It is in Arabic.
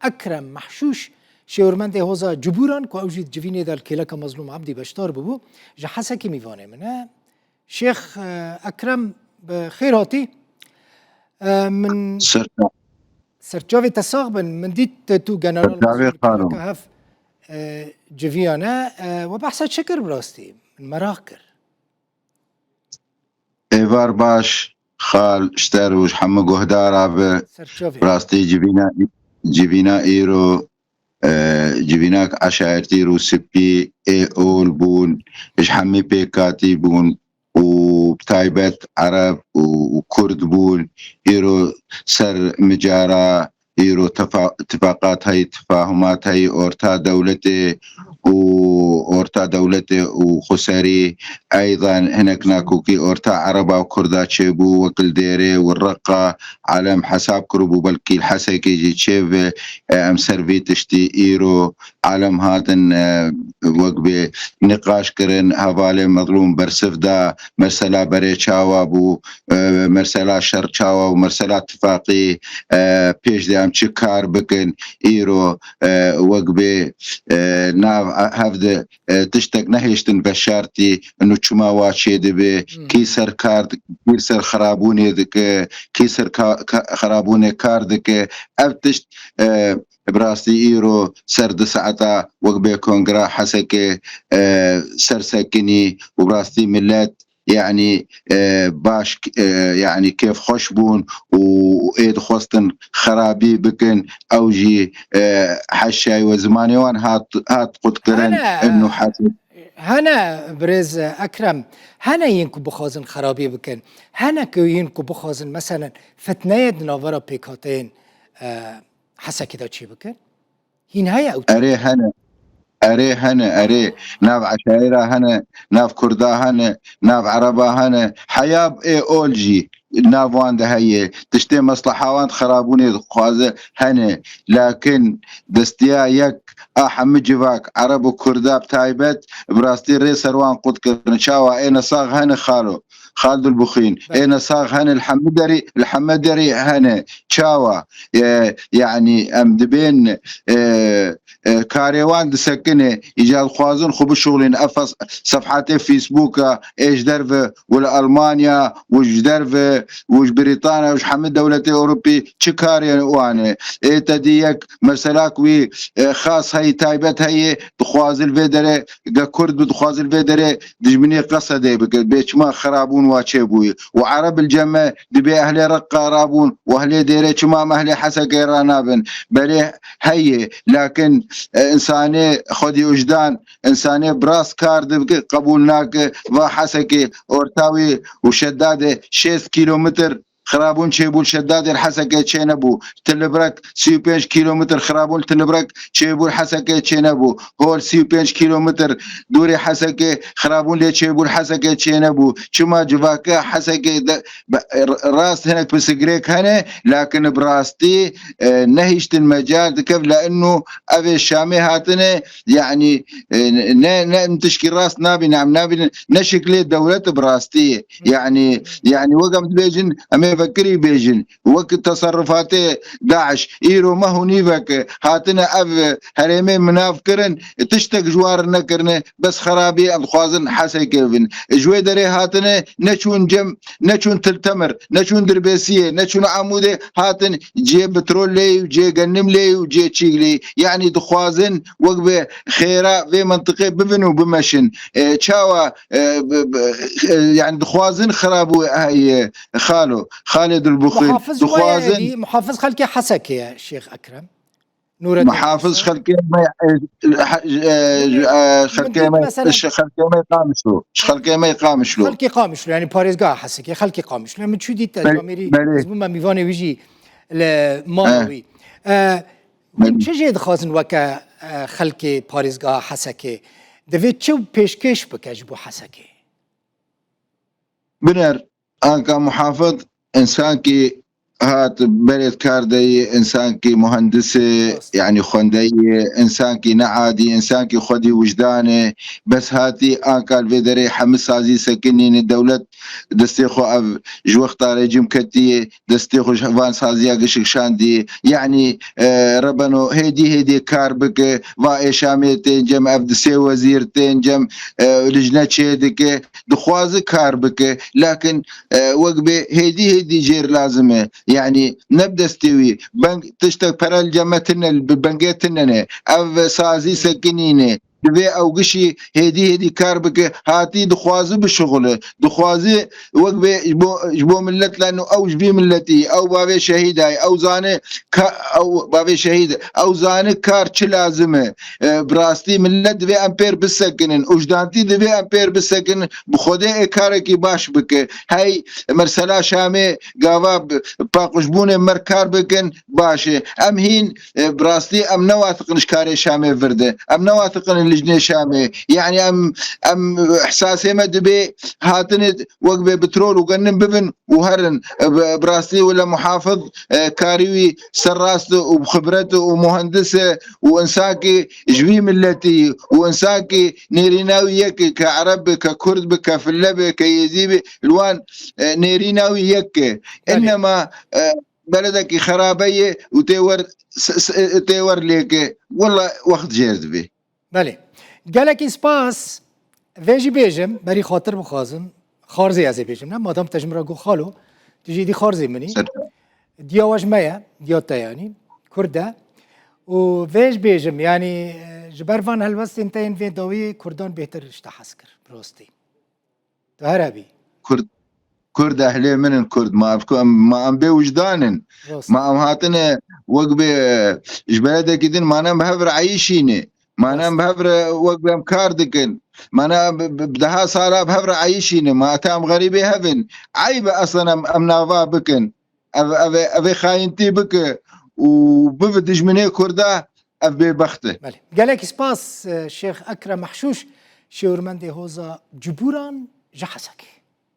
اکرم محشوش شورمنده هوزا جبوران کو اوجید جوینه دال کلک مظلوم عبدی بشتار ببو جا حسکی میوانه منه شیخ اکرم بخیر هاتی من سرچاوی تساق بن من دید تو جنرال مظلوم کلک هف جویانه و بحثت شکر براستی من مراق کر ایوار باش خال اشتروش حمى قهدارا براستي جبينا ايرو جبيناك عشائرتي رو سبي اي اول بون اش حمي بيكاتي بون وبتايبت عرب وكرد بون ايرو سر مجارة ايرو اتفاقات هاي تفاهمات هاي اورتا دولتي وخساري ايضا هناك ناكوكي اورتا عربا وكردا تشيبو وكل ديري والرقة علم حساب كروبو بلكي الحسكي جي تشيف ام سرفي تشتي ايرو عالم هاتن وقبي نقاش كرن هفالي مظلوم برسفدا مرسلا بري تشاوا بو مرسلا شر تشاوا ومرسلا اتفاقي بيش دي ام تشكار بكن ايرو وقبي ناف هفده تشتك نهيشتن بشارتي انو چما واشي دبي كيسر كارد كيسر خرابوني دك كيسر خرابوني كاردك ابتشت براستي ايرو سرد ساعتا وقبي كونغرا حسكي سرسكني وبراستي ملات يعني باش يعني كيف خشبون وايد خوستن خرابي بكن اوجي حشاي وزماني وان هات قد كرن انه حاسب هنا برز اكرم هنا ينكو بخازن خرابي بكن هنا كو ينكو بخازن مثلا فتنايد نافرا بيكاتين حسا كده چي بكن هين هيا او اري هنا اري ناف عشائرة هنا ناف كردا هنا ناف عربا هنا حياب اي اولجي ناف وان هي تشتي مصلحة وان خرابوني خوازه هنا لكن دستيا يك حمد جواك عرب وكردا بتايبت براستي ريسر وان قد كرنشاوا اين صاغ هنا خالد البخين اين صاغ هنا الحمدري هنا تشاوا يعني ام دبين كاريوان دسكنه ايجاد خوازن خوب شغلين افس صفحات فيسبوك ايش درف ولا المانيا وش درف وش بريطانيا وش حمد دولة اوروبي تشكاري وانا تديك مسلاك وي خاص هي تايبت هي دخواز الفيدري كرد بدخواز الفيدري دجمني قصدي بيش ما خرابون واتشيبوي وعرب الجمع دبي اهلي رقا رابون واهلي ديري ما اهلي حسا قيرانابن بلي هي لكن انساني خدي وجدان انساني براس كارد قبولناك وحسكي اورتاوي وشداده 6 كيلومتر خرابون تشيبول شداد الحسكه تشينبو تلبرك 35 كيلومتر خرابون تلبرك تشيبول حسكه تشينبو هول 35 كيلومتر دوري حسكه خرابون لي تشيبول حسكه تشينبو شما جواكا حسكه راس هناك بسجريك هنا لكن براستي نهيشت المجال كيف لانه ابي الشامي هاتنا يعني نتشكي راس نابي نابي نشكل دولة براستي يعني وقمت بيجن فكري بيجن وقت تصرفات داعش ايرو ما هو نيفك هاتنا اب هريمين منافكرن تشتق جوار نكرنا بس خرابي الخوازن حسي كيفن جوي دري هاتنا نشون جم نشون تلتمر نشون دربيسيه نشون عموده هاتن جي بترول لي وجي قنم لي وجي تشيق لي يعني دخوازن وقبه خيرا في منطقه ببنو بمشن تشاوا يعني دخوازن خرابو هاي خالد البخيل دخوازن محافظ خلكي حسك يا شيخ اكرم نور الدين محافظ خلكي ما يقامشلو خلكي قامشلو يعني باريزغا حسك خلكي قامشلو من شو دي تاميري زبما ميفاني ويجي الماوي چه دخوازن وكا خلكي باريزغا حسك دفيت شو بيشكش بكاج بو حسك بنر أنا محافظ إنسان كي هات بلد كاردي إنسان كي مهندسي يعني خندي إنسان كي نعادي إنسان كي خدي وجدانه بس هاتي أنكال فيدري حمس سازي سكنين الدولة دستي خو جوخت ريجيم كتي دستي خو فان سازيا قشك شاندي يعني ربنو هيدي كاربك واي شاميتين جم افدسي وزيرتين جم لجنة شيدك دخواز كاربك لكن وقبه هيدي جير لازمه يعني نبدا استوي بنك تشتغل برال جمتنا ببنجتنا او سازي سكنينه دبي او قشي هيدي كاربك هاتي دخوازي بالشغل دخوازي وقبه جبو ملت لانه او جبي ملتي او بابي شهيداي او زانه او بابي شهيد او زانه كار چه لازمه براستي ملت دبي امبير بسكنن وجدانتي دبي امبير بسكن بخوده كاركي باش بك هاي مرسلا شامي قاوا باقشبون مركار بكن باشه ام هين براستي ام نواثق نشكاري شامي فرده ام نواثق اللجنه شامي يعني ام احساسي ما دبي هاتن وقبه بترول وقنن ببن وهرن براستي ولا محافظ كاريوي سراسته وبخبرته ومهندسه وانساكي جوي ملتي وانساكي نيريناوي كعرب ككرد كفلبي كيزيبي الوان نيريناوي يك انما بلدك خرابيه وتور ليك والله وقت جيرد به بله گلکی سپاس ویجی بیجم بری خاطر بخوازم خارزی ازی بیجم نه مادام تجمرا گو خالو تجي دي خارزي مني دي واجمية ديوتا يعني كردة وفيش بيجم يعني جبرفان هالبس انتين في دوي كردان بيهتر اشتحسكر بروستي تهربي كرد اهلي من كرد ما ام بي وجدانن ما ام هاتنا وقبي جبلده كدين ما انا بهبر عيشيني ما انا بهبر وقبي ام كاردكن ما انا بدها صار بهبر عيشيني ما اتام غريبي هبن عيب اصلا ام نافا بكن ابي خاينتي بك وبفدج من كرده ابي بخته قالك سباس شيخ اكرم محشوش شورمندي هوزا جبوران جحسكي